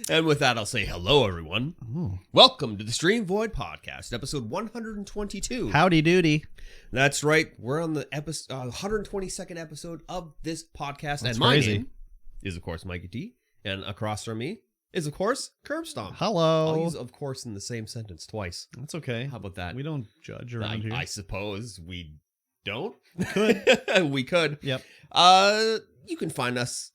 And with that, I'll say hello, everyone. Ooh. Welcome to the Stream Void Podcast, episode 122. Howdy doody. That's right. We're on the 122nd episode of this podcast. That's and my crazy. name is, of course, Mikey T. And across from me is, of course, Curbstomp. Hello. I'll use, of course, in the same sentence twice. That's okay. How about that? We don't judge around here. I suppose we don't. We could. We could. Yep. You can find us,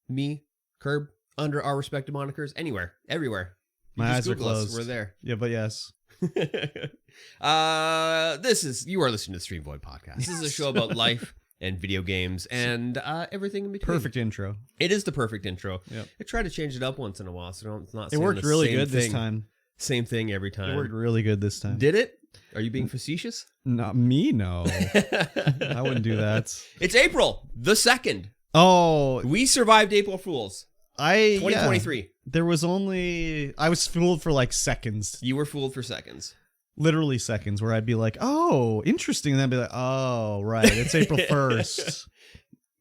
me, Curb, under our respective monikers, anywhere, everywhere. You My just eyes are Google us, closed. we're there. Yeah, but yes. You are listening to the Stream Void Podcast. This is a show about life and video games and everything in between. Perfect intro. It is the perfect intro. Yep. I try to change it up once in a while, so it's not. It saying worked the really same good this thing. time. Same thing every time. It worked really good this time. Did it? Are you being facetious? Not me, no. I wouldn't do that. It's April the 2nd. Oh, We survived April Fools. 2023. Yeah, there was only I was fooled for like seconds, You were fooled for seconds. literally seconds, where I'd be like, "Oh, interesting," and then I'd be like, "Oh, right, it's April 1st."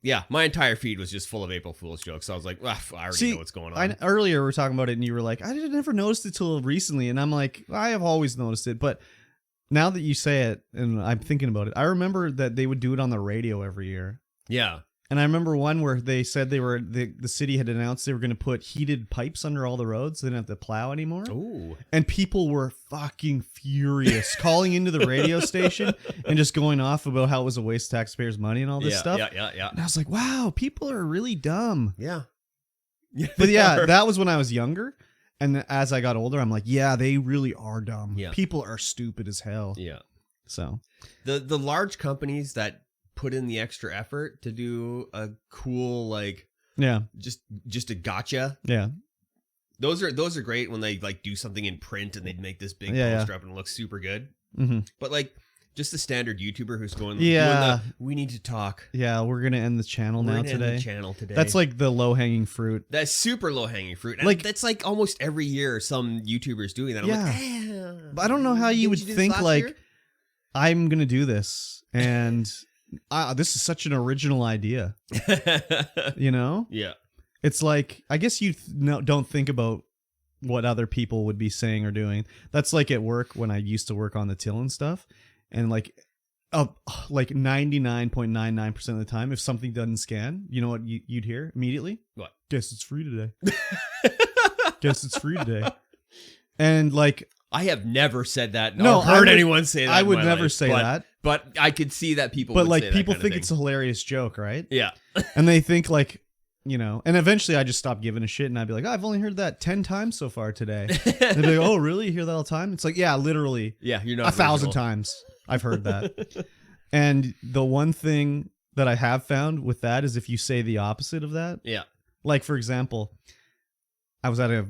Yeah, my entire feed was just full of April Fool's jokes. So I was like, I already know what's going on. Earlier we were talking about it, and you were like, "I never noticed it till recently," and I'm like, "I have always noticed it," but now that you say it, and I'm thinking about it, I remember that they would do it on the radio every year. Yeah. And I remember one where they said the city had announced they were going to put heated pipes under all the roads so they didn't have to plow anymore. Ooh. And people were fucking furious, calling into the radio station and just going off about how it was a waste of taxpayers' money and all this stuff. Yeah. And I was like, wow, people are really dumb. Yeah. But yeah, that was when I was younger. And as I got older, I'm like, yeah, they really are dumb. Yeah. People are stupid as hell. Yeah. So The large companies that put in the extra effort to do a cool, like, yeah, just a gotcha. yeah. Those are great when they like do something in print and they'd make this big poster up and it looks super good. Mm-hmm. But like just the standard YouTuber who's going, Yeah. we need to talk. Yeah, we're going to end the channel We're now gonna end today. the channel today. That's like the low-hanging fruit. That's super low hanging fruit. And Like- that's like almost every year some YouTubers doing that. I'm Yeah. like, But I don't know how you would do this think, last like, year? I'm going to do this, and this is such an original idea, you know? Yeah. It's like, I guess you don't think about what other people would be saying or doing. That's like at work when I used to work on the till and stuff, and like 99.99% of the time, if something doesn't scan, you know what you'd hear immediately? What? Guess it's free today. Guess it's free today. And like, I have never said that. No, Or heard anyone say that. I would in my never life, say but, that. But I could see that people But would like, say that people kind of think thing. it's a hilarious joke, right? Yeah. And they think like, you know, and eventually I just stopped giving a shit, and I'd be like, I've only heard that 10 times so far today. And they'd be like, oh, really? You hear that all the time? It's like, yeah, literally Yeah, you're not 1,000 original. times I've heard that. And the one thing that I have found with that is if you say the opposite of that, Yeah. like, for example, I was at a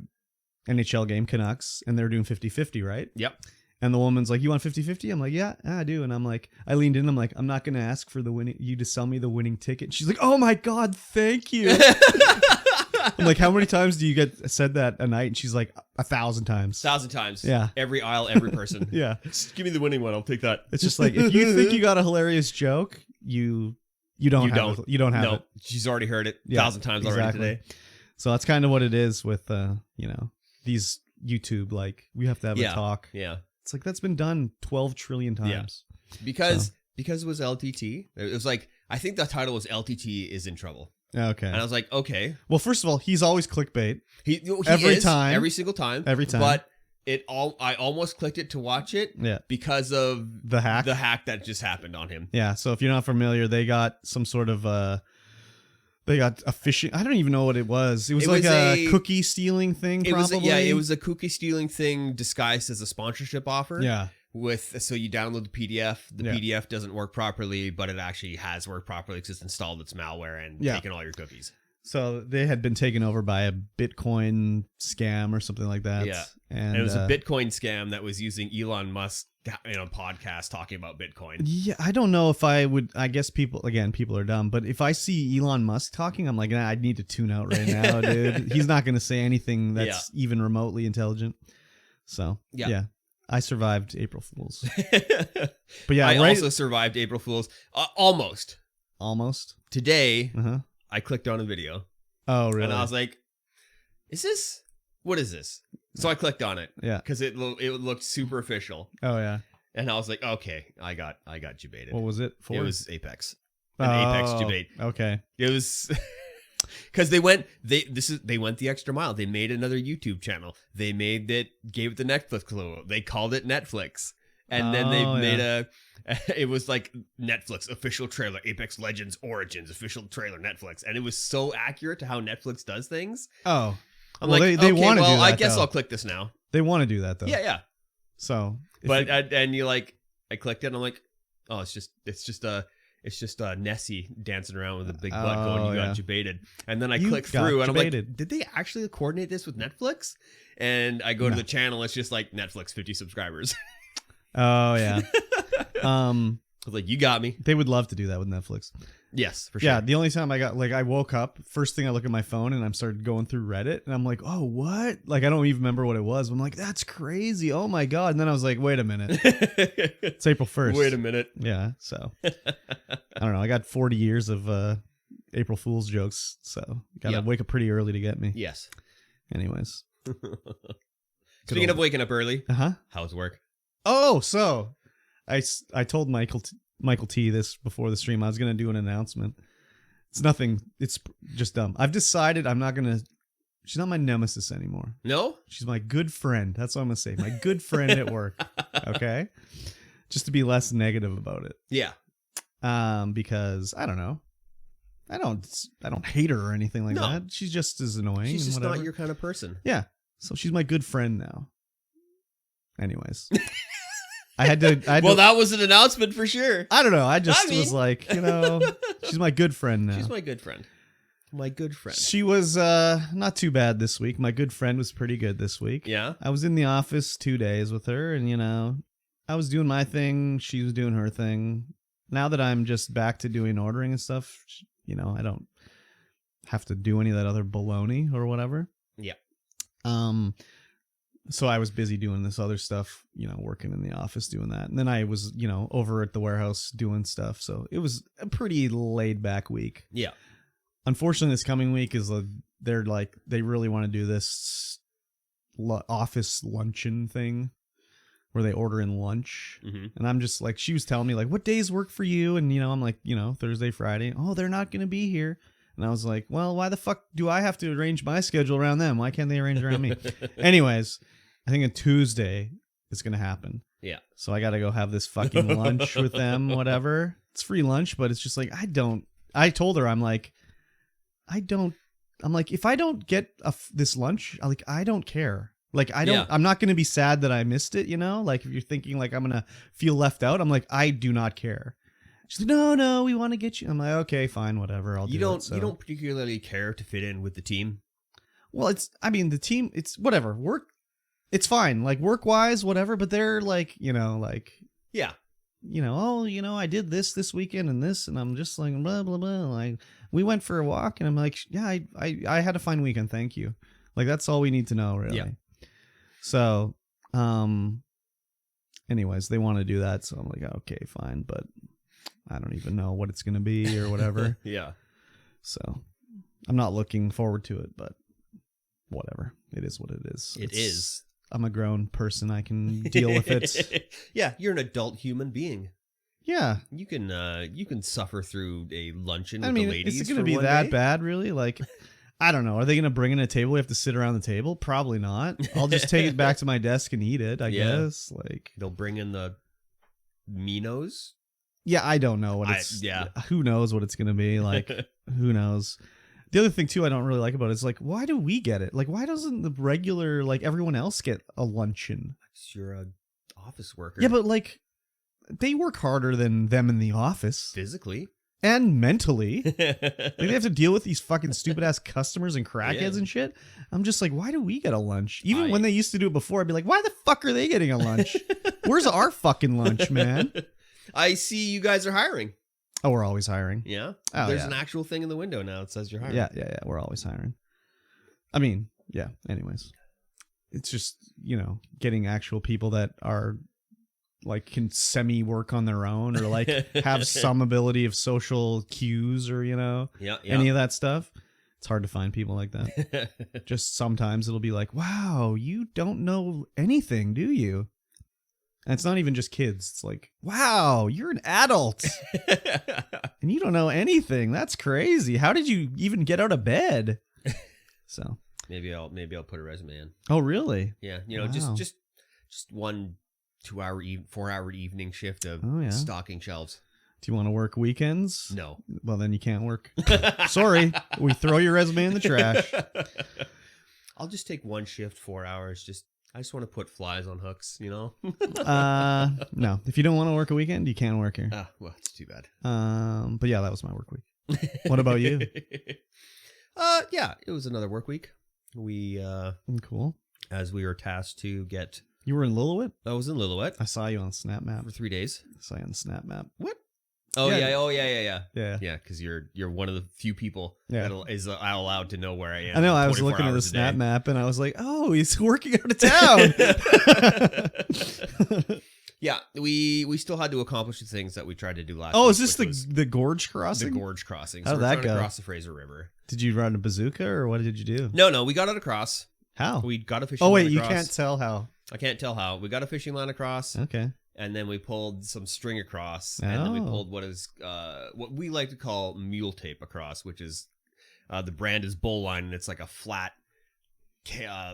NHL game, Canucks, and they were doing 50-50, right? Yep. And the woman's like, you want 50-50? I'm like, yeah, I do. And I'm like, I leaned in. I'm like, I'm not going to ask for you to sell me the winning ticket. She's like, oh my God, thank you. I'm like, how many times do you get said that a night? And she's like, 1,000 times. 1,000 times. Yeah. Every aisle, every person. Yeah. Just give me the winning one. I'll take that. It's just like, if you think you got a hilarious joke, you don't have it. You don't have no, it. she's already heard it Yeah, 1,000 times already exactly. today. So that's kind of what it is with, you know, these YouTube, like, we have to have a talk. Yeah. It's like, that's been done 12 trillion times. Because it was LTT. It was like, I think the title was LTT is in trouble. Okay. And I was like, okay. Well, first of all, he's always clickbait. He Every is, time. every single time. Every time. But I almost clicked it to watch it Yeah. because of The hack. the hack that just happened on him. Yeah. So if you're not familiar, they got some sort of they got a phishing. I don't even know what it was. It was like a cookie stealing thing. It Probably. it was a cookie stealing thing disguised as a sponsorship offer. Yeah. So you download the PDF. The Yeah. PDF doesn't work properly, but it actually has worked properly because it's installed its malware and Yeah. taken all your cookies. So they had been taken over by a Bitcoin scam or something like that. Yeah. And And it was a Bitcoin scam that was using Elon Musk in a podcast talking about Bitcoin. Yeah, I don't know if I would. I guess people are dumb, but if I see Elon Musk talking, I'm like, nah, I need to tune out right now, dude. He's not going to say anything that's even remotely intelligent. So yeah, I survived April Fools. But yeah, I also survived April Fools. Almost. Today, Uh-huh. I clicked on a video. Oh, really? And I was like, is this what is this? So I clicked on it Yeah. because it looked super official, Oh yeah. and I was like, okay, I got debated. What was it for? It was Apex, an Apex debate. Okay. It was because they went the extra mile. They made another YouTube channel. They gave it the Netflix logo. They called it Netflix, and then they made it was like Netflix official trailer, Apex Legends Origins official trailer, Netflix, and it was so accurate to how Netflix does things. Oh, I'm well, like, they okay, want to well, do that. I guess though. I'll click this now. They want to do that though. Yeah. So, But and you like, I clicked it, and I'm like, oh, it's just Nessie dancing around with a big butt going, you got debated. And then I click through, and I'm like, did they actually coordinate this with Netflix? And I go to the channel, it's just like Netflix 50 subscribers. Oh yeah. I was like, you got me. They would love to do that with Netflix. Yes, for sure. Yeah, the only time I woke up, first thing I look at my phone and I started going through Reddit and I'm like, oh, what? Like, I don't even remember what it was. I'm like, that's crazy. Oh my God. And then I was like, wait a minute. It's April 1st. Wait a minute. Yeah. So I don't know. I got 40 years of April Fool's jokes. So got to wake up pretty early to get me. Yes. Anyways. Speaking of waking up early, how's work? Oh, so I told Michael T this before the stream. I was going to do an announcement. It's nothing. It's just dumb. I've decided I'm not going to. She's not my nemesis anymore. No? She's my good friend. That's what I'm going to say. My good friend at work. Okay? Just to be less negative about it. Yeah. Because I don't know. I don't hate her or anything like that. She's just as annoying. She's just whatever. not your kind of person. Yeah. So she's my good friend now. Anyways. I had to. Well, that was an announcement for sure. I don't know. I was like, she's my good friend now. She's my good friend. My good friend. She was not too bad this week. My good friend was pretty good this week. Yeah. I was in the office 2 days with her, and I was doing my thing. She was doing her thing. Now that I'm just back to doing ordering and stuff, I don't have to do any of that other baloney or whatever. Yeah. So I was busy doing this other stuff, working in the office doing that. And then I was, over at the warehouse doing stuff. So it was a pretty laid back week. Yeah. Unfortunately, this coming week is they really want to do this office luncheon thing where they order in lunch. Mm-hmm. And I'm just like, she was telling me like, what days work for you? And, I'm like, Thursday, Friday. Oh, they're not going to be here. And I was like, well, why the fuck do I have to arrange my schedule around them? Why can't they arrange around me? Anyways, I think on Tuesday it's going to happen. Yeah. So I got to go have this fucking lunch with them, whatever. It's free lunch, but it's just like, I told her, I'm like, if I don't get this lunch, I don't care. Like, I'm not going to be sad that I missed it, Like, if you're thinking like I'm going to feel left out, I'm like, I do not care. She's like, no, we want to get you. I'm like, okay, fine, whatever. I'll do it. So. You don't particularly care to fit in with the team? Well, the team, it's whatever. Work, it's fine. Like, work-wise, whatever, but they're like, Yeah. I did this weekend and this, and I'm just like, blah, blah, blah. Like, we went for a walk, and I'm like, yeah, I had a fine weekend, thank you. Like, that's all we need to know, really. Yeah. So, anyways, they want to do that, so I'm like, okay, fine, but I don't even know what it's going to be or whatever. Yeah. So I'm not looking forward to it, but whatever. It is what it is. It is. I'm a grown person. I can deal with it. Yeah. You're an adult human being. Yeah. You can suffer through a luncheon with the ladies. Is it going to be that bad, really? Like, I don't know. Are they going to bring in a table? We have to sit around the table? Probably not. I'll just take it back to my desk and eat it, I guess. Like, they'll bring in the Minos. Yeah, I don't know what who knows what it's going to be. Like, who knows? The other thing, too, I don't really like about it is, like, why do we get it? Like, why doesn't the regular, like, everyone else get a luncheon? You're an office worker. Yeah, but, like, they work harder than them in the office. Physically. And mentally. Like, they have to deal with these fucking stupid-ass customers and crackheads and shit. I'm just like, why do we get a lunch? Even when they used to do it before, I'd be like, why the fuck are they getting a lunch? Where's our fucking lunch, man? I see you guys are hiring. Oh, we're always hiring. Yeah? There's an actual thing in the window now that says you're hiring. Yeah. We're always hiring. I mean, yeah, anyways. It's just, getting actual people that are, like, can semi-work on their own or, like, have some ability of social cues or, any of that stuff. It's hard to find people like that. Just sometimes it'll be like, wow, you don't know anything, do you? And it's not even just kids. It's like, wow, you're an adult and you don't know anything. That's crazy. How did you even get out of bed? So maybe I'll put a resume in. Oh, really? Yeah, Wow. just 1 2-hour 4-hour evening shift of Oh, yeah. stocking shelves. Do you want to work weekends? No. Well, then you can't work. Sorry, we throw your resume in the trash. I'll just take one shift, 4 hours. I just want to put flies on hooks, No, if you don't want to work a weekend, you can't work here. Ah, well, it's too bad. But yeah, that was my work week. What about you? Yeah, it was another work week. We Cool. as we were tasked to get. You were in Lillooet? I was in Lillooet I saw you on Snap Map. for 3 days. I saw you on Snap Map. What? Oh Yeah. yeah. Yeah. Yeah, because you're one of the few people Yeah. that is allowed to know where I am. I know. I was 24 looking at the hours a Snap day. Map and I was like, oh, he's working out of town. Yeah, we still had to accomplish the things that we tried to do last. Oh, week, is this which was the gorge the crossing? gorge crossing? How'd we're that trying to go? cross the Fraser River. Did you run a bazooka or what did you do? No, we got it across. How? We got a fishing. Oh, line wait, you across. can't tell how. I can't tell how. We got a fishing line across, Okay. and then we pulled some string across, and then we Oh. pulled what we like to call mule tape across, which is the brand is Bull Line, and it's like a flat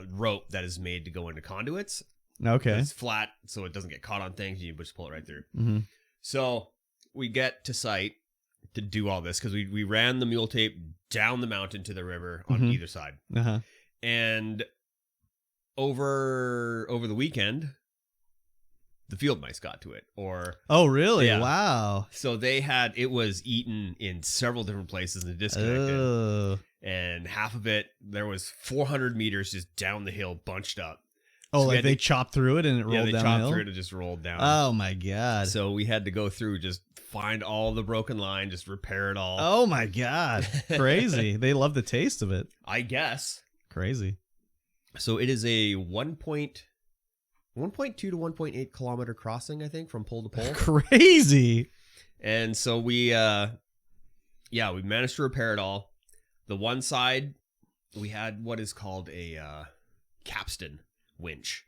rope that is made to go into conduits. Okay. It's flat, so it doesn't get caught on things. You just pull it right through. Mm-hmm. So we get to site to do all this because we ran the mule tape down the mountain to the river on Mhm. either side. Uh-huh. And over the weekend, the field mice got to it. Oh, really? Yeah. Wow. So it was eaten in several different places and disconnected. Oh. And half of it, there was 400 meters just down the hill bunched up. Oh, So we like had they to- chopped through it and it Yeah, rolled they down chopped the hill? through it and just rolled down. Oh, my God. So we had to go through, just find all the broken line, just repair it all. Oh, my God. Crazy. They love the taste of it. I guess. Crazy. So it is a 1.2 to 1.8 kilometer crossing, I think, from pole to pole. Crazy. And so we managed to repair it all. The one side, we had what is called a capstan winch,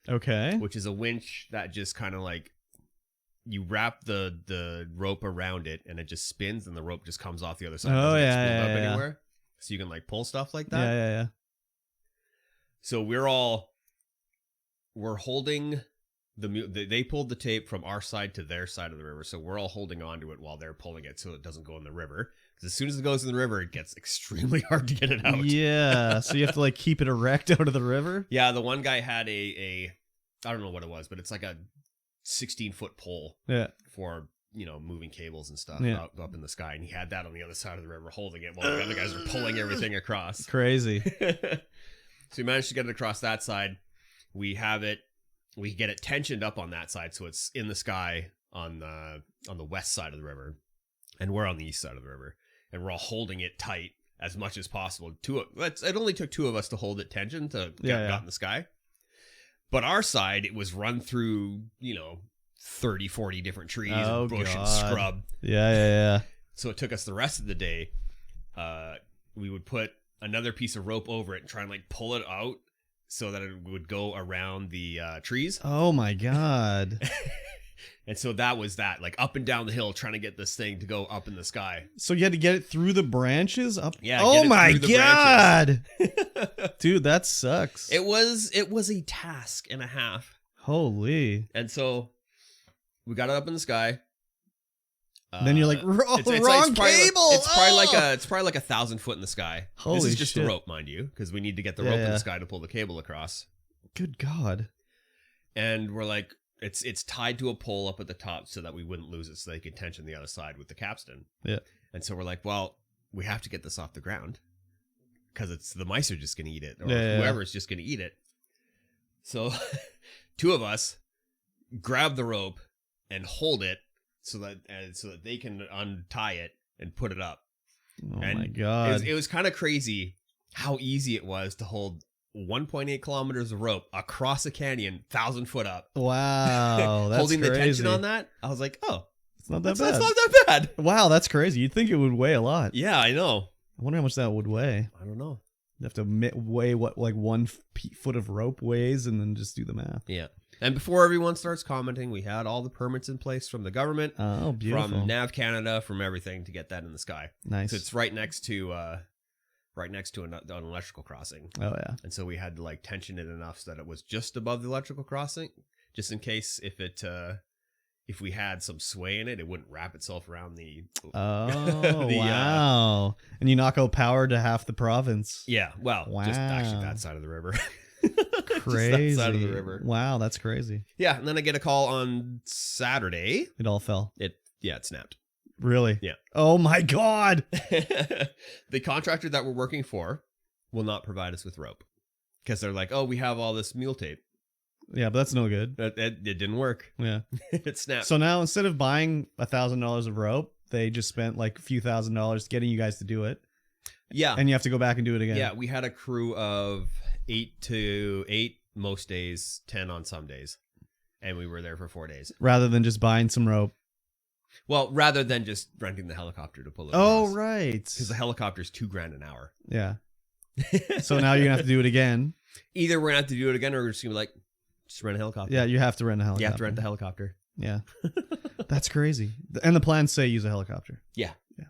Okay. which is a winch that just kind of like you wrap the rope around it and it just spins and the rope just comes off the other side. It Oh, doesn't get yeah, spooled yeah, up yeah. anywhere. So you can like pull stuff like Yeah, that. yeah, yeah. So we're holding they pulled the tape from our side to their side of the river. So we're all holding on to it while they're pulling it so it doesn't go in the river. Because as soon as it goes in the river, it gets extremely hard to get it out. Yeah. So you have to like keep it erect out of the river? Yeah, the one guy had a I don't know what it was, but it's like a 16-foot pole Yeah. for, moving cables and stuff Yeah. up in the sky. And he had that on the other side of the river holding it while the other guys are pulling everything across. Crazy. So we managed to get it across that side. We get it tensioned up on that side so it's in the sky on the west side of the river. And we're on the east side of the river. And we're all holding it tight as much as possible. It only took 2 of us to hold it tensioned to get it out in the sky. But our side, it was run through, 30, 40 different trees and bush and scrub. Yeah. So it took us the rest of the day. We would put another piece of rope over it and try and like pull it out so that it would go around the trees. Oh, my God. And so that was that, like up and down the hill trying to get this thing to go up in the sky. So you had to get it through the branches up? Yeah. Oh, get it my through the God. branches. Dude, that sucks. It was a task and a half. Holy. And so we got it up in the sky. Then you're like, wrong probably cable. It's probably like 1,000 foot in the sky. Holy this is just shit. the rope, mind you, because we need to get the Yeah, rope in yeah. the sky to pull the cable across. Good God. And we're like, it's tied to a pole up at the top so that we wouldn't lose it, so they could tension the other side with the capstan. Yeah. And so we're like, well, we have to get this off the ground because the mice are just going to eat it, or Yeah. whoever's just going to eat it. So 2 of us grab the rope and hold it so that they can untie it and put it up. Oh, And my God. It was kind of crazy how easy it was to hold 1.8 kilometers of rope across a canyon, 1,000 foot up. Wow. That's Holding crazy. the tension on that, I was like, oh, It's not that that's bad. not that bad. Wow, that's crazy. You'd think it would weigh a lot. Yeah, I know. I wonder how much that would weigh. I don't know. You have to weigh what, like 1 foot of rope weighs, and then just do the math. Yeah. And before everyone starts commenting, we had all the permits in place from the government, Oh, beautiful. from Nav Canada, from everything to get that in the sky. Nice. So it's right next to an electrical crossing. Oh yeah. And so we had to like tension it enough so that it was just above the electrical crossing, just in case if we had some sway in it, it wouldn't wrap itself around the. Oh wow! And you knock out power to half the province. Yeah, well, just actually Wow. that side of the river. Crazy. Just that side of the river. Wow, that's crazy. Yeah, and then I get a call on Saturday. It all fell. It snapped. Really? Yeah. Oh my god. The contractor that we're working for will not provide us with rope because they're like, oh, we have all this mule tape. Yeah, but that's no good. It didn't work. Yeah. It snapped. So now instead of buying $1,000 of rope, they just spent like a few $1,000s getting you guys to do it, yeah, and you have to go back and do it again. yeah, we had a crew of 8 to 8 most days, 10 on some days, and we were there for 4 days. Rather than just buying some rope. Well, rather than just renting the helicopter to pull it. Oh across. right. Because the helicopter's $2,000 an hour. Yeah. So now you're gonna have to do it again. Either we're gonna have to do it again, or we're just gonna be like, just rent a helicopter. Yeah, you have to rent a helicopter. You have to rent the helicopter. Yeah. That's crazy. And the plans say use a helicopter. Yeah. Yeah.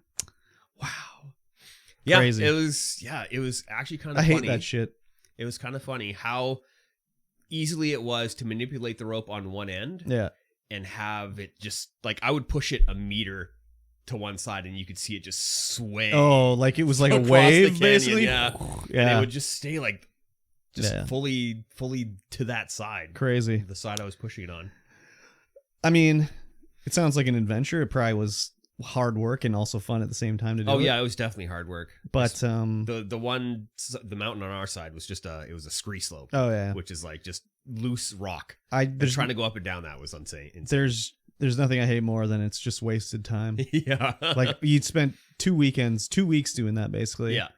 Wow. Yeah. Crazy. It was actually kind of I funny. hate that shit. It was kind of funny how easily it was to manipulate the rope on one end Yeah. and have it just like I would push it a meter to one side and you could see it just sway. Oh, like it was like a across the wave, canyon, basically. Yeah. And Yeah. it would just stay like just Yeah. fully to that side. Crazy. The side I was pushing it on. I mean, it sounds like an adventure. It probably was hard work and also fun at the same time to do. Oh it. yeah, it was definitely hard work. But the mountain on our side was just it was a scree slope. oh yeah. Which is like just loose rock. There's Just trying to go up and down that was insane. there's nothing I hate more than it's just wasted time. Yeah. Like you'd spent 2 weeks doing that basically. Yeah.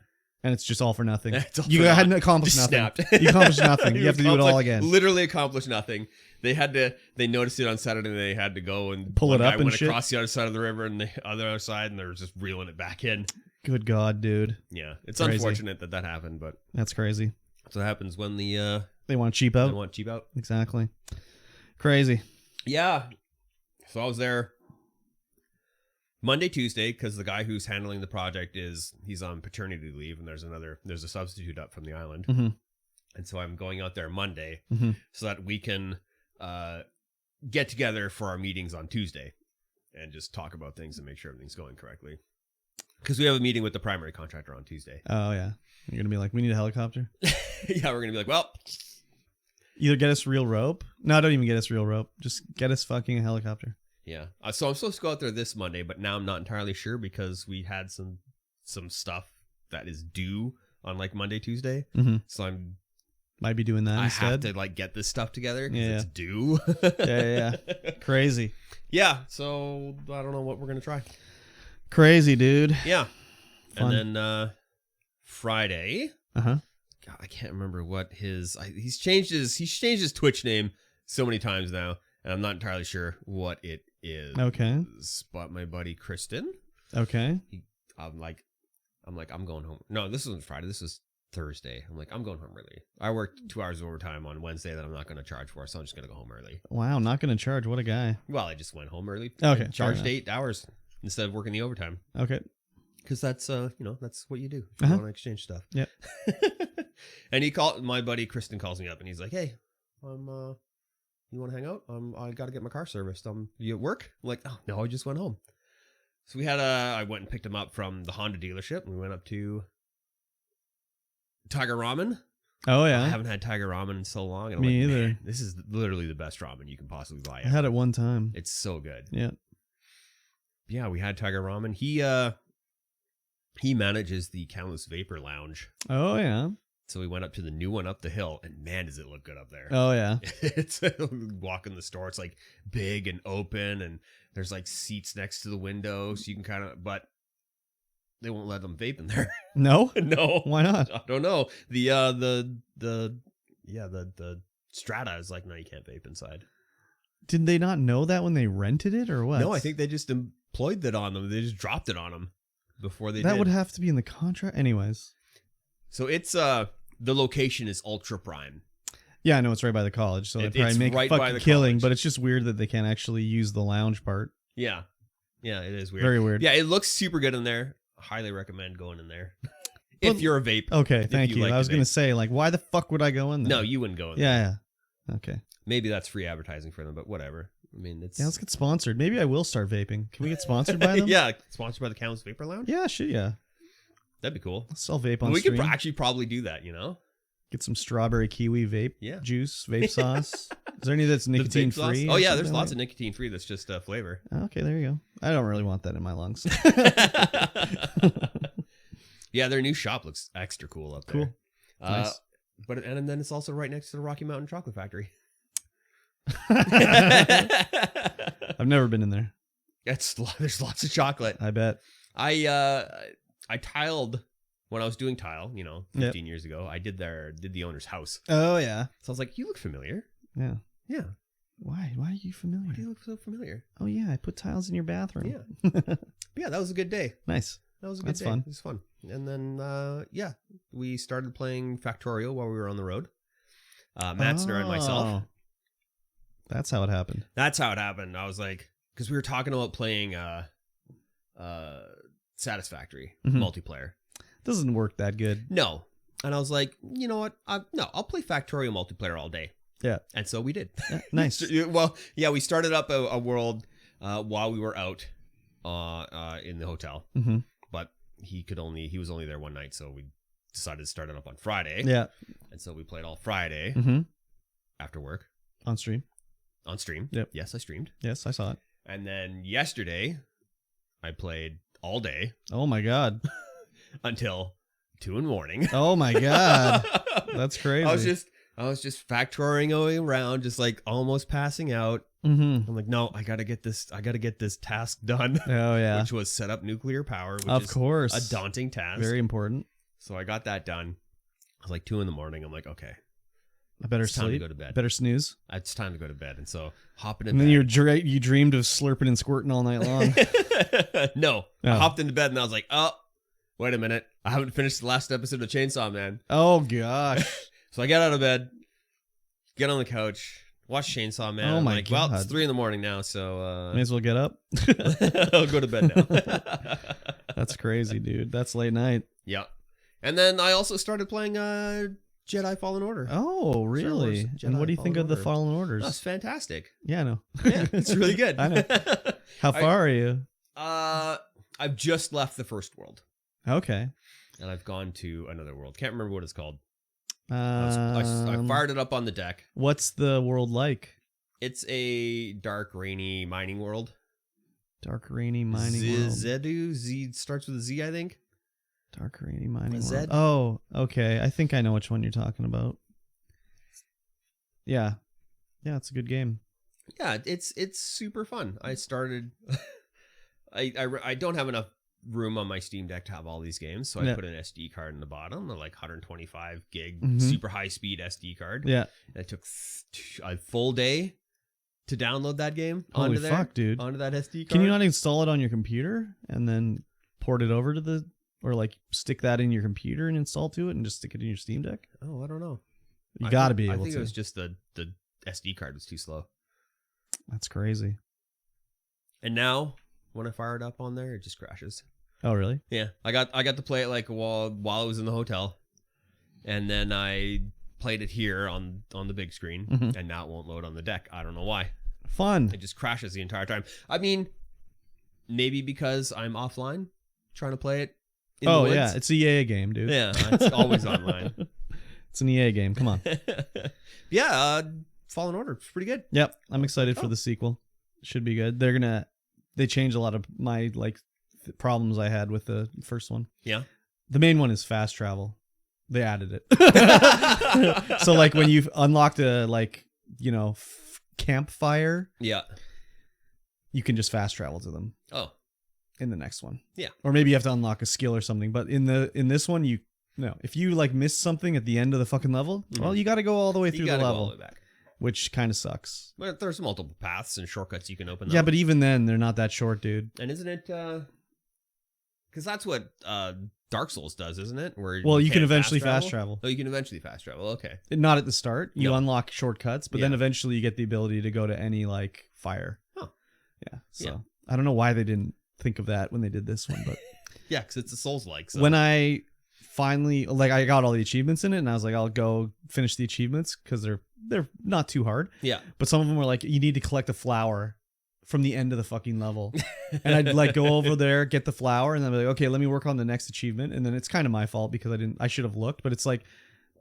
And it's just all for nothing. It's all You for hadn't naught. accomplished Just nothing. snapped. You accomplished nothing. You have to do it all again. Literally accomplished nothing. They noticed it on Saturday and they had to go and Pull it one up guy and went shit? across the other side of the river and the other side and they were just reeling it back in. Good God, dude. Yeah. It's Crazy. unfortunate that happened, but That's crazy. that's what happens when they They want cheap out. want cheap out. Exactly. Crazy. Yeah. So I was there Monday, Tuesday, because the guy who's handling the project he's on paternity leave, and there's a substitute up from the island, Mm-hmm. and so I'm going out there Monday Mm-hmm. so that we can get together for our meetings on Tuesday and just talk about things and make sure everything's going correctly. Because we have a meeting with the primary contractor on Tuesday. Oh yeah. You're gonna be like, we need a helicopter. Yeah, we're gonna be like, well, Either get us real rope. No, don't even get us real rope. Just get us fucking a helicopter. yeah. So I'm supposed to go out there this Monday, but now I'm not entirely sure because we had some stuff that is due on like Monday, Tuesday. Mm-hmm. So Might be doing that I instead. have to like get this stuff together because Yeah. it's due. Yeah. Crazy. Yeah. So I don't know what we're gonna try. Crazy, dude. Yeah. Fun. And then Friday. Uh-huh. God, I can't remember what he's changed his Twitch name so many times now, and I'm not entirely sure what it is. Okay. But my buddy Kristen, Okay. I'm like, I'm going home. No, this wasn't Friday. This was Thursday. I'm like, I'm going home early. I worked 2 hours overtime on Wednesday that I'm not going to charge for, so I'm just going to go home early. Wow, not gonna charge. What a guy. Well, I just went home early. Okay, I charged fair 8 hours instead of working the overtime. Okay. Because that's that's what you do if you Uh-huh. want to exchange stuff. Yep. And my buddy Kristen calls me up and he's like, "Hey, you want to hang out? I got to get my car serviced. You at work?" I'm like, "Oh no, I just went home." So I went and picked him up from the Honda dealership and we went up to Tiger Ramen. Oh I yeah. haven't had Tiger Ramen in so long. And I'm Me like, either. "Man, this is literally the best ramen you can possibly buy. I had it one time. It's so good." Yeah. Yeah, we had Tiger Ramen. He manages the Countless Vapor Lounge. Oh yeah. So we went up to the new one up the hill, and man, does it look good up there. Oh yeah. It's walk in the store. It's like big and open, and there's like seats next to the window, so you can kind of. But they won't let them vape in there. No? No, Why not? I don't know. The Strata is like, no, you can't vape inside. Did they not know that when they rented it or what? No, I think they just employed that on them. They just dropped it on them. before they that did. would have to be in the contract, anyways. So it's the location is Ultra Prime. Yeah, I know it's right by the college, so they probably It's make right a by fucking the killing. college. But it's just weird that they can't actually use the lounge part. Yeah, it is weird. Very weird. Yeah, it looks super good in there. Highly recommend going in there Well, if you're a vape. Okay, thank you. like I was to gonna vape. say, like, why the fuck would I go in there? No, you wouldn't go in there. Yeah. Okay. Maybe that's free advertising for them, but whatever. I mean, it's Yeah, let's get sponsored. Maybe I will start vaping. Can we get sponsored by them? yeah, sponsored by the Cows Vapor Lounge. Yeah, shit, yeah. That'd be cool. Let's sell vape on We stream. could actually probably do that. Get some strawberry kiwi vape juice, vape sauce. Is there any that's The nicotine vape sauce? free? Oh yeah, there's lots of nicotine free. That's just flavor. Okay, there you go. I don't really want that in my lungs. Yeah, their new shop looks extra cool up there. Cool. Nice. But and then it's also right next to the Rocky Mountain Chocolate Factory. I've never been in there. There's lots of chocolate. I bet. I tiled when I was doing tile, 15 years ago. I did the owner's house. Oh yeah. So I was like, "You look familiar." Yeah. Yeah. Why? Why are you familiar? Why do you look so familiar? Oh yeah, I put tiles in your bathroom. Yeah. Yeah, that was a good day. Nice. That was a good That's day. fun. It was fun. And then we started playing Factorio while we were on the road. Matzner and myself. Oh. That's how it happened. That's how it happened. I was like, because we were talking about playing Satisfactory multiplayer. Doesn't work that good. No. And I was like, you know what? I'll play Factorio multiplayer all day. Yeah. And so we did. Yeah, nice. Well, yeah, we started up a world while we were out in the hotel. Mm-hmm. But he was only there one night, so we decided to start it up on Friday. Yeah. And so we played all Friday after work. On stream. On stream. Yep. Yes, I streamed. Yes, I saw it. And then yesterday, I played all day Oh my god. until 2 in the morning. Oh my god. That's crazy. I was just factoring around, just like almost passing out. Mm-hmm. I'm like, no, I gotta get this task done. Oh yeah. Which was set up nuclear power, which Of is course. a daunting task. Very important. So I got that done. I was like 2 in the morning. I'm like, okay, I better it's time to sleep. go to bed. Better snooze. It's time to go to bed. And so hopping in And bed. then you dreamed of slurping and squirting all night long. No. Oh. I hopped into bed and I was like, oh, wait a minute. I haven't finished the last episode of Chainsaw Man. Oh gosh. So I get out of bed, get on the couch, watch Chainsaw Man. Oh I'm my like, well, it's God. 3 in the morning now, so May as well get up. I'll go to bed now. That's crazy, dude. That's late night. Yeah. And then I also started playing Jedi Fallen Order. Oh, really? Wars Jedi And what do you think Fallen of the Order. Fallen Orders? That's fantastic. Yeah, I know. Yeah, it's really good. I know. How far are you? I've just left the first world. Okay. And I've gone to another world. Can't remember what it's called. I Um, fired it up on the deck. What's the world like? It's a dark, rainy mining world. Dark, rainy, mining world. Zedu? Z starts with a Z, I think. Dark, rainy, mining Zed? world. Oh, okay. I think I know which one you're talking about. Yeah. Yeah, it's a good game. Yeah, it's super fun. I started. I don't have enough room on my Steam Deck to have all these games, so I Yeah. put an SD card in the bottom, the like 125 gig Mhm. super high speed SD card. Yeah. And it took a full day to download that game Holy onto there, fuck, dude. onto that SD card. Can you not install it on your computer and then port it over to the, or like stick that in your computer and install to it and just stick it in your Steam Deck? Oh, I don't know. You gotta be I able think to. it was just the SD card was too slow. That's crazy. And now when I fire it up on there, it just crashes. Oh, really? Yeah, I got to play it like while I was in the hotel, and then I played it here on the big screen, Mhm. and now it won't load on the deck. I don't know why. Fun. It just crashes the entire time. I mean, maybe because I'm offline trying to play it. In the Oh, woods. yeah. It's a EA game, dude. Yeah, it's always online. It's an EA game. Come on. Yeah, Fallen Order, it's pretty good. Yep. I'm excited for Oh. the sequel. Should be good. They changed a lot of my problems I had with the first one. Yeah. The main one is fast travel. They added it. So like when you've unlocked a campfire, Yeah. you can just fast travel to them Oh. in the next one. Yeah. Or maybe you have to unlock a skill or something. But in this one, if you miss something at the end of the fucking level, well, you got to go all the way You through the gotta go level, all the way back. which kind of sucks. But there's multiple paths and shortcuts you can open. Yeah, up. but even then, they're not that short, dude. And isn't it? Because that's what Dark Souls does, isn't it? Where Well, you can can't eventually fast travel. Oh, you can eventually fast travel. Okay. Not at the start. You No. unlock shortcuts, but then Yeah. eventually you get the ability to go to any like fire. Oh. Yeah. So Yeah. I don't know why they didn't think of that when they did this one, but Yeah, because it's a Souls-like. So. when I finally I got all the achievements in it, and I was like, I'll go finish the achievements because they're not too hard. Yeah. But some of them were like, you need to collect a flower from the end of the fucking level. And I'd like go over there, get the flower, and then be like, okay, let me work on the next achievement. And then it's kind of my fault because I should have looked, but it's like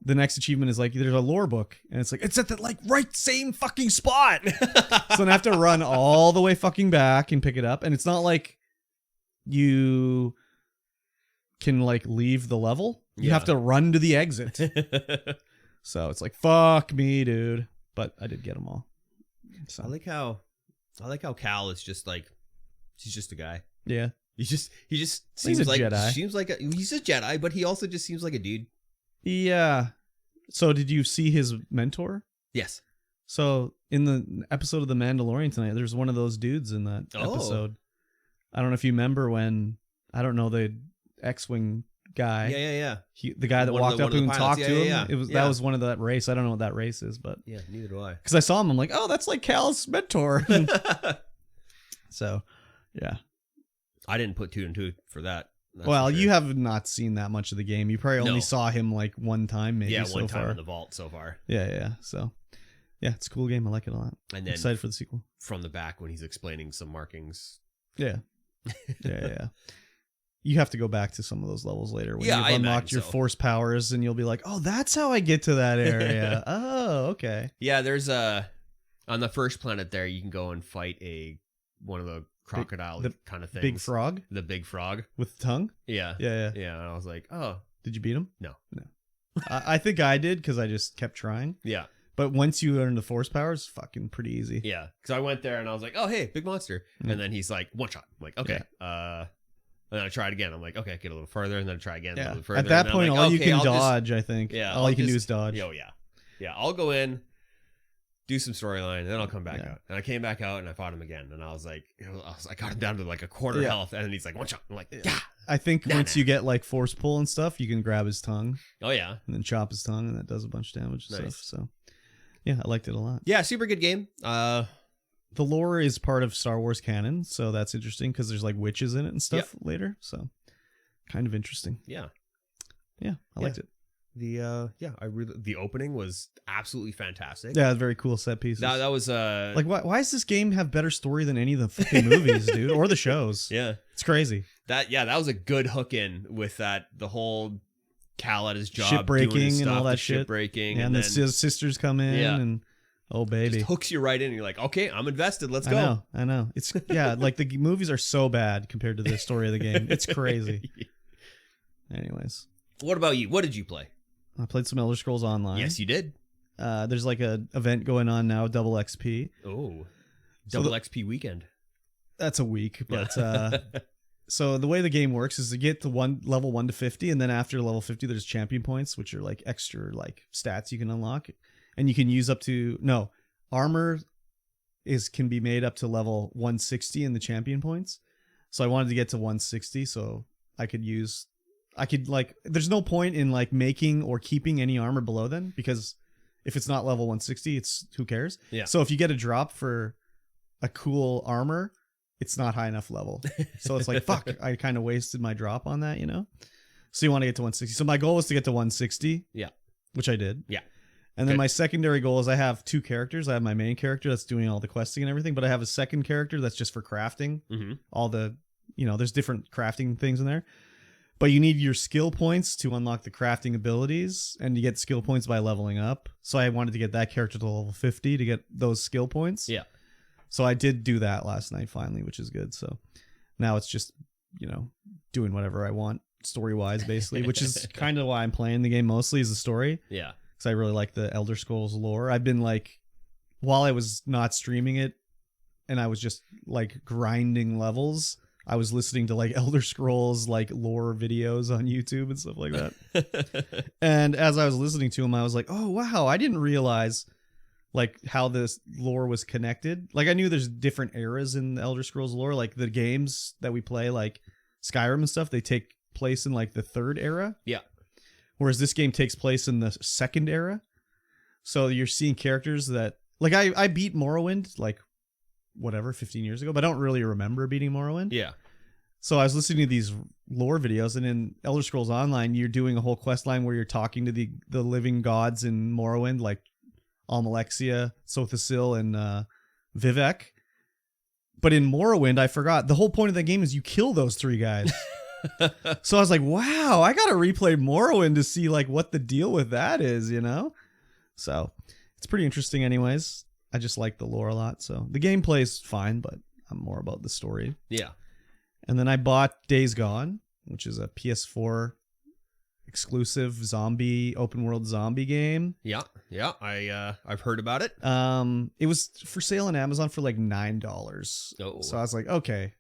the next achievement is like, there's a lore book, and it's like, it's at the like right same fucking spot. So then I have to run all the way fucking back and pick it up. And it's not like you can like leave the level. You have to run to the exit. So it's like, fuck me, dude. But I did get them all. So I like how Cal is just like, he's just a guy. yeah. He just He's seems a like Jedi. He's a Jedi, but he also just seems like a dude. Yeah. So did you see his mentor? Yes. So in the episode of The Mandalorian tonight, there's one of those dudes in that Oh. episode. I don't know if you remember when, I don't know, the X-Wing guy, Yeah. the guy that One of walked the- up one of to him the and talked pilots. to him. Yeah. It was Yeah. That was one of that race. I don't know what that race is, but Yeah, neither do I. because I saw him, I'm like, oh, that's like Cal's mentor. So, yeah. I didn't put 2 and 2 for that. That's Well, for sure. you have not seen that much of the game. You probably only No. saw him like one time, maybe. one so time far. in the vault so far. Yeah. So, yeah, it's a cool game. I like it a lot. And then Excited for the sequel. from the back when he's explaining some markings. Yeah. Yeah. You have to go back to some of those levels later when Yeah, you've I unlocked imagine your so. force powers, and you'll be like, "Oh, that's how I get to that area." Oh, okay. Yeah, there's on the first planet there, you can go and fight one of the crocodile the kind of things. Big frog The big frog. with the tongue. Yeah. Yeah. Yeah, and I was like, oh, Did you beat him? No. I think I did because I just kept trying. yeah. But once you learn the force powers, fucking pretty easy. Yeah. Because I went there and I was like, oh, hey, big monster. Mm. And then he's like, one shot. I'm like, okay. And then I tried again. I'm like, okay, get a little further. And then I try again, a Yeah. little further. At that and then I'm point, like, all you okay, can I'll just- dodge, I think. Yeah, All I'll you can do just- is dodge. Oh, yeah. Yeah, I'll go in, do some storyline, and then I'll come back Yeah. out. And I came back out and I fought him again. And I was like, I got him down to like a quarter Yeah. health. And then he's like, one shot. I'm like, yeah. I think Nah, once nah. you get like force pull and stuff, you can grab his tongue Oh, yeah. and then chop his tongue, and that does a bunch of damage and Nice. stuff. So, yeah, I liked it a lot. Yeah, super good game. The lore is part of Star Wars canon, so that's interesting because there's like witches in it and stuff later. So, kind of interesting. Yeah. Yeah, I liked it. The opening was absolutely fantastic. Yeah, very cool set pieces. That was like, why does this game have better story than any of the fucking movies, dude, or the shows? yeah. It's crazy. That was a good hook in with the whole Cal at his job, Shipbreaking doing his and all stuff, that the shit. Shipbreaking, Yeah, and then the sisters come in, Yeah. and oh baby, just hooks you right in. And you're like, okay, I'm invested. Let's go. I know. It's like the movies are so bad compared to the story of the game. It's crazy. Anyways, What about you? What did you play? I played some Elder Scrolls Online. Yes, you did. There's like a event going on now, double XP. Oh, So double XP weekend. That's a week, but so the way the game works is to get to level 1 to 50, and then after level 50, there's champion points, which are like extra like stats you can unlock, and you can use up to armor can be made up to level 160 in the champion points. So I wanted to get to 160, so there's no point in like making or keeping any armor below then, because if it's not level 160, it's who cares. Yeah. So if you get a drop for a cool armor, it's not high enough level. So it's like, fuck, I kind of wasted my drop on that, So you want to get to 160. So my goal was to get to 160. Yeah. Which I did. Yeah. And then Good. my secondary goal is I have 2 characters. I have my main character that's doing all the questing and everything, but I have a second character that's just for crafting. Mm-hmm. All the, there's different crafting things in there. But you need your skill points to unlock the crafting abilities, and you get skill points by leveling up. So I wanted to get that character to level 50 to get those skill points. Yeah. So I did do that last night finally, which is good. So now it's just, doing whatever I want story-wise, basically, which is kind of why I'm playing the game mostly, is the story. Yeah. Because I really like the Elder Scrolls lore. I've been like, while I was not streaming it and I was just like grinding levels, I was listening to like Elder Scrolls like lore videos on YouTube and stuff like that. And as I was listening to them, I was like, oh wow, I didn't realize like how this lore was connected. Like I knew there's different eras in the Elder Scrolls lore, like the games that we play, like Skyrim and stuff, they take place in like the third era. Yeah. Whereas this game takes place in the second era. So you're seeing characters that like I beat Morrowind like whatever 15 years ago, but I don't really remember beating Morrowind. Yeah. So I was listening to these lore videos, and in Elder Scrolls Online, you're doing a whole quest line where you're talking to the living gods in Morrowind, like Almalexia, Sothasil, and Vivek. But in Morrowind, I forgot, the whole point of the game is you kill those 3 guys. So I was like, wow, I gotta replay Morrowind to see like what the deal with that is, you know? So it's pretty interesting anyways. I just like the lore a lot. So the gameplay is fine, but I'm more about the story. Yeah. And then I bought Days Gone, which is a PS4 exclusive zombie open world zombie game. Yeah. Yeah. I've heard about it. It was for sale on Amazon for like $9. Oh. So I was like, okay.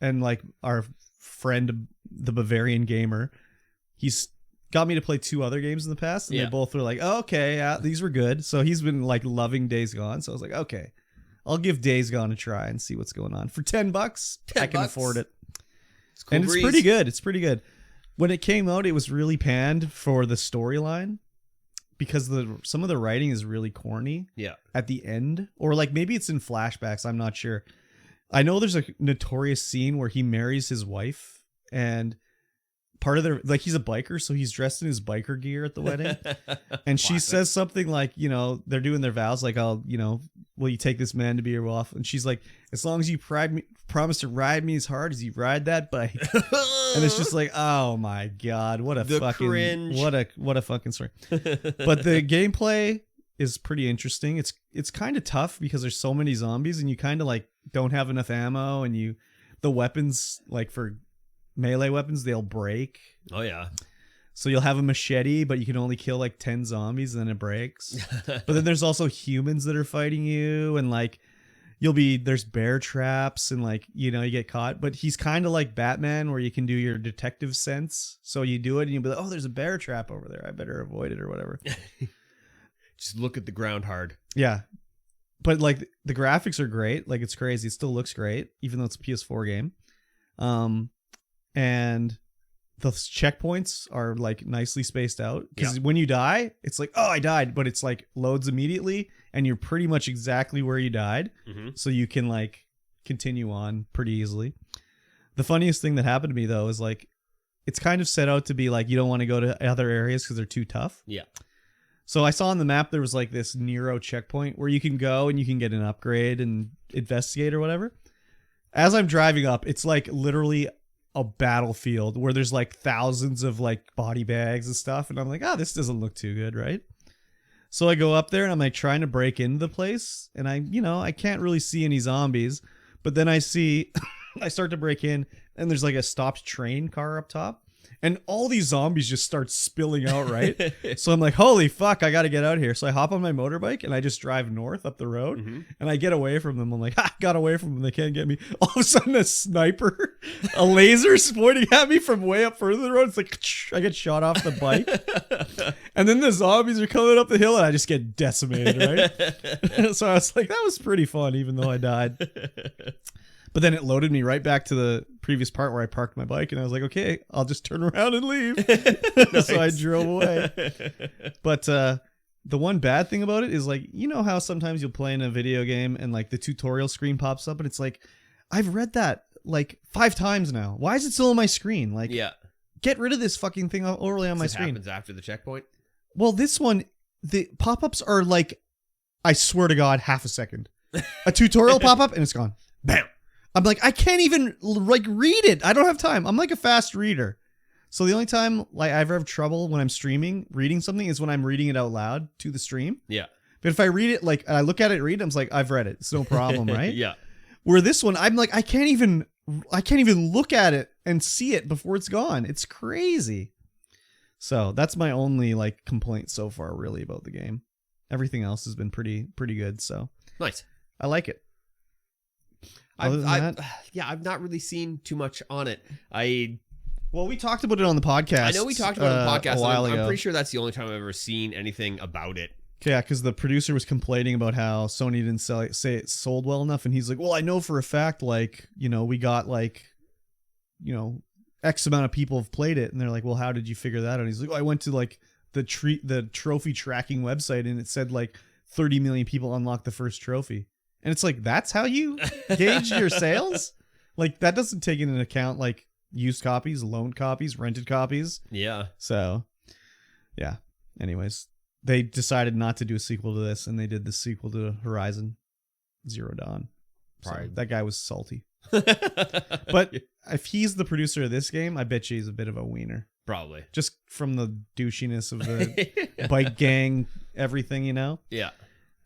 And like our friend, the Bavarian Gamer, he's got me to play 2 other games in the past, and they both were like, oh, okay, yeah, these were good. So he's been like loving Days Gone. So I was like, okay, I'll give Days Gone a try and see what's going on. For $10, I can afford it. It's cool, and it's pretty good. It's pretty good. When it came out, it was really panned for the storyline because some of the writing is really corny. Yeah. At the end, or like maybe it's in flashbacks. I'm not sure. I know there's a notorious scene where he marries his wife, and part of their, like, he's a biker, so he's dressed in his biker gear at the wedding. And she says something like, you know, they're doing their vows, like, I'll, you know, will you take this man to be your wife? And she's like, as long as you promise to ride me as hard as you ride that bike. And it's just like, oh my God, what a fucking cringe. What a fucking story. But the gameplay is pretty interesting. It's kind of tough because there's so many zombies, and you kind of like don't have enough ammo, and the weapons, like for melee weapons, they'll break. Oh yeah. So you'll have a machete, but you can only kill like 10 zombies, and then it breaks. But then there's also humans that are fighting you, and like there's bear traps, and like, you know, you get caught. But he's kind of like Batman, where you can do your detective sense. So you do it and you'll be like, oh, there's a bear trap over there, I better avoid it or whatever. Just look at the ground hard. Yeah. But like the graphics are great. Like, it's crazy. It still looks great, even though it's a PS4 game. And the checkpoints are like nicely spaced out, because when you die, it's like, oh, I died, but it's like loads immediately, and you're pretty much exactly where you died. Mm-hmm. So you can like continue on pretty easily. The funniest thing that happened to me though is like, it's kind of set out to be like, you don't want to go to other areas because they're too tough. Yeah. So I saw on the map there was like this Nero checkpoint where you can go and you can get an upgrade and investigate or whatever. As I'm driving up, it's like literally a battlefield where there's like thousands of like body bags and stuff, and I'm like, this doesn't look too good, right? So I go up there and I'm like trying to break into the place, and I can't really see any zombies, but then I see I start to break in, and there's like a stopped train car up top, and all these zombies just start spilling out, right? So I'm like, holy fuck, I gotta get out of here. So I hop on my motorbike and I just drive north up the road, and I get away from them. I'm like, I got away from them. They can't get me. All of a sudden, a sniper, a laser's pointing at me from way up further the road. It's like, I get shot off the bike. And then the zombies are coming up the hill, and I just get decimated, right? So I was like, that was pretty fun, even though I died. But then it loaded me right back to the previous part where I parked my bike, and I was like, okay, I'll just turn around and leave. So I drove away. But the one bad thing about it is, like, you know how sometimes you'll play in a video game and like the tutorial screen pops up, and it's like, I've read that like 5 times now. Why is it still on my screen? Like, get rid of this fucking thing overly on my screen. Happens after the checkpoint. Well, this one, the pop-ups are like, I swear to God, half a second. A tutorial pop-up and it's gone. Bam. I'm like, I can't even like read it. I don't have time. I'm like a fast reader. So the only time like I ever have trouble when I'm streaming reading something is when I'm reading it out loud to the stream. Yeah. But if I read it, like I look at it, read it, I'm like, I've read it. It's no problem, right? Yeah. Where this one, I'm like, I can't even look at it and see it before it's gone. It's crazy. So that's my only like complaint so far, really, about the game. Everything else has been pretty good. So nice. I like it. I've not really seen too much on it. Well, we talked about it on the podcast. I know we talked about it on the podcast a while ago. I'm pretty sure that's the only time I've ever seen anything about it. Yeah, because the producer was complaining about how Sony didn't say it sold well enough, and he's like, well, I know for a fact, like, you know, we got like, you know, X amount of people have played it, and they're like, well, how did you figure that out? And he's like, oh, I went to like the trophy tracking website, and it said like 30 million people unlocked the first trophy. And it's like, that's how you gauge your sales? Like, that doesn't take into account like used copies, loaned copies, rented copies. Yeah. So, yeah. Anyways, they decided not to do a sequel to this, and they did the sequel to Horizon Zero Dawn. So that guy was salty. But if he's the producer of this game, I bet you he's a bit of a wiener. Probably. Just from the douchiness of the bike gang, everything, you know? Yeah.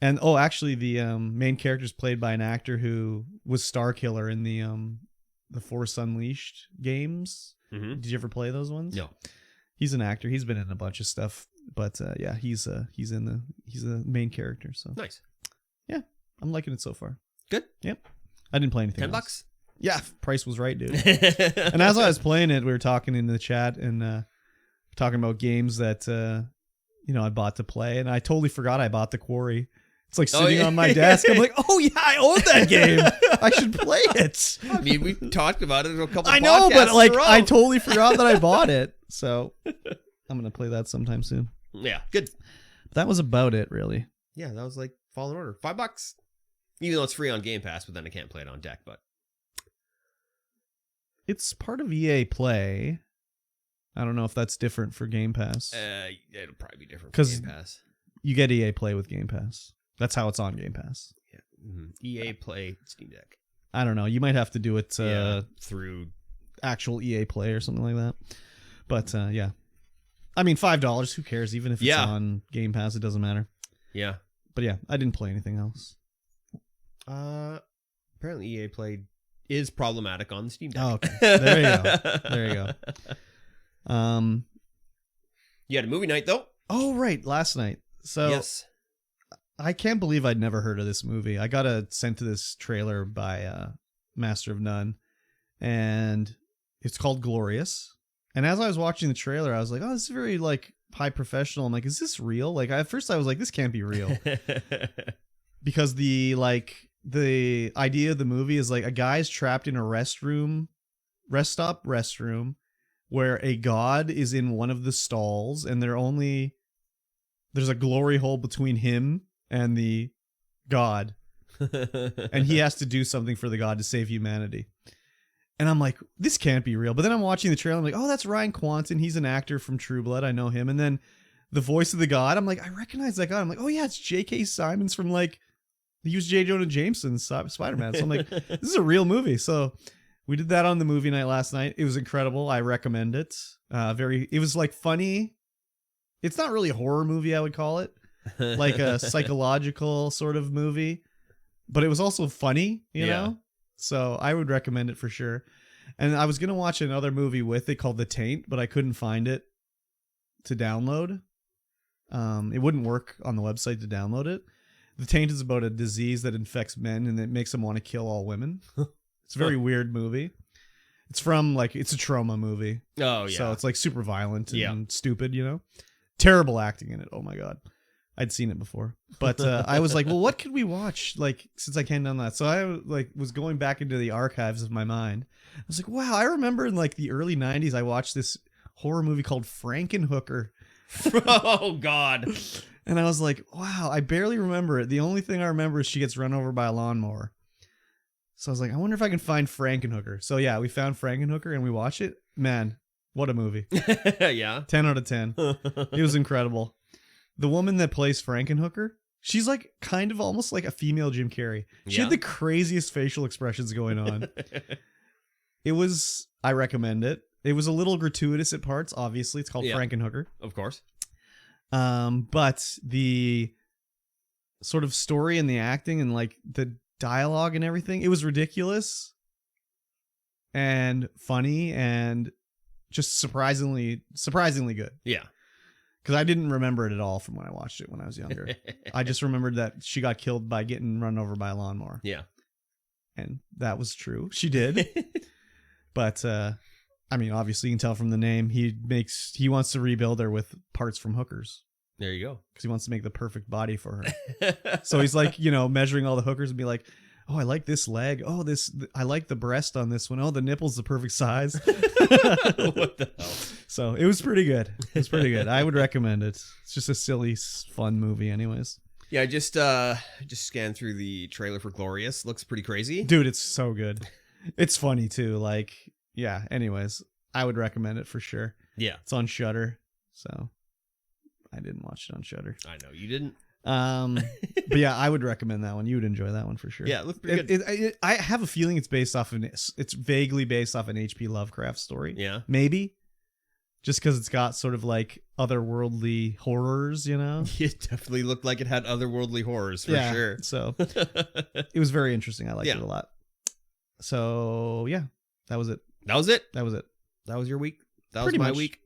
And, actually, the main character is played by an actor who was Starkiller in the Force Unleashed games. Mm-hmm. Did you ever play those ones? No. He's an actor. He's been in a bunch of stuff. But, yeah, he's a main character. So nice. Yeah, I'm liking it so far. Good. Yep. I didn't play anything else. $10? Yeah, price was right, dude. And as I was playing it, we were talking in the chat and talking about games that I bought to play, and I totally forgot I bought The Quarry. It's like sitting on my desk. I'm like, oh yeah, I own that game. I should play it. I mean, we talked about it in a couple. I know, but like, I totally forgot that I bought it. So I'm gonna play that sometime soon. Yeah, good. That was about it, really. Yeah, that was like Fallen Order, $5. Even though it's free on Game Pass, but then I can't play it on deck. But it's part of EA Play. I don't know if that's different for Game Pass. It'll probably be different for Game Pass. You get EA Play with Game Pass. That's how it's on Game Pass. Yeah. Mm-hmm. EA Play Steam Deck. I don't know. You might have to do it through actual EA Play or something like that. But yeah. I mean, $5. Who cares? Even if it's on Game Pass, it doesn't matter. Yeah. But yeah, I didn't play anything else. Apparently EA Play is problematic on the Steam Deck. Oh, okay. There you go. There you go. You had a movie night though? Oh, right. Last night. So yes. I can't believe I'd never heard of this movie. I got sent to this trailer by Master of None, and it's called Glorious. And as I was watching the trailer, I was like, oh, this is very like high professional. I'm like, is this real? Like at first I was like, this can't be real. Because the idea of the movie is like a guy's trapped in a rest stop where a god is in one of the stalls, and there's a glory hole between him and the god. And he has to do something for the god to save humanity. And I'm like, this can't be real. But then I'm watching the trailer. I'm like, oh, that's Ryan Kwanten. He's an actor from True Blood. I know him. And then the voice of the god, I'm like, I recognize that god. I'm like, oh yeah, it's J.K. Simmons from like, he was J. Jonah Jameson's Spider-Man. So I'm like, this is a real movie. So we did that on the movie night last night. It was incredible. I recommend it. It was like funny. It's not really a horror movie, I would call it. Like a psychological sort of movie. But it was also funny, you know? So I would recommend it for sure. And I was going to watch another movie with it called The Taint, but I couldn't find it to download. It wouldn't work on the website to download it. The Taint is about a disease that infects men and it makes them want to kill all women. It's a very weird movie. It's it's a trauma movie. Oh, yeah. So it's like super violent and stupid, you know? Terrible acting in it. Oh my God. I'd seen it before. But I was like, well, what could we watch? Like, since I can't done that. So I was going back into the archives of my mind. I was like, wow, I remember in like the early 90s, I watched this horror movie called Frankenhooker. Oh, God. And I was like, wow, I barely remember it. The only thing I remember is she gets run over by a lawnmower. So I was like, I wonder if I can find Frankenhooker. So yeah, we found Frankenhooker and we watched it. Man, what a movie. Yeah. 10 out of 10. It was incredible. The woman that plays Frankenhooker, she's like kind of almost like a female Jim Carrey. She had the craziest facial expressions going on. I recommend it. It was a little gratuitous at parts, obviously. It's called Frankenhooker. Of course. But the sort of story and the acting and like the dialogue and everything, it was ridiculous and funny and just surprisingly good. Yeah. Because I didn't remember it at all from when I watched it when I was younger. I just remembered that she got killed by getting run over by a lawnmower. Yeah. And that was true. She did. But, I mean, obviously you can tell from the name, he wants to rebuild her with parts from hookers. There you go. Because he wants to make the perfect body for her. So he's like, measuring all the hookers and be like, oh, I like this leg. Oh, I like the breast on this one. Oh, the nipple's the perfect size. What the hell? So it was pretty good. It was pretty good. I would recommend it. It's just a silly, fun movie, anyways. Yeah, I just scanned through the trailer for Glorious. Looks pretty crazy. Dude, it's so good. It's funny too. Like, yeah. Anyways, I would recommend it for sure. Yeah, it's on Shudder. So I didn't watch it on Shudder. I know you didn't. But yeah, I would recommend that one. You would enjoy that one for sure. Yeah, it looked pretty good. I have a feeling it's vaguely based off an H.P. Lovecraft story. Yeah, maybe just because it's got sort of like otherworldly horrors, you know. It definitely looked like it had otherworldly horrors for sure. So it was very interesting. I liked it a lot. So yeah, that was it. That was it. That was it. That was your week. That Pretty was my much. week.